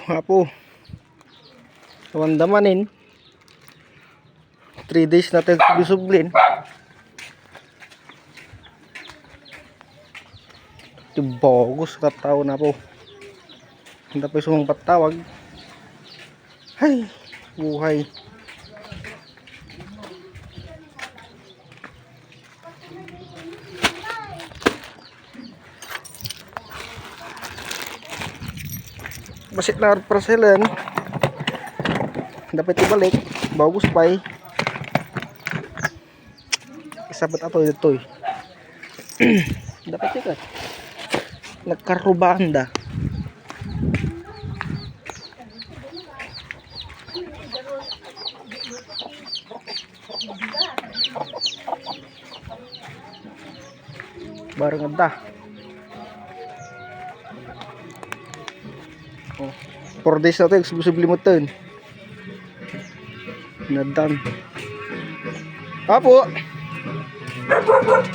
Apo. Sawandamanin. 3 days natin subli-sublin. Tibogos kataw na po. Hindi pa isang patawag. Hay, buhay. Basit na parcelan. Dapat ibalik. Bagus pa eh. Sabat ato ito eh. Dapat ikat. Nagkarubanda. Barang ada. Oh, 4 days na ito. Subli-sublimutan. Nadan. Apo.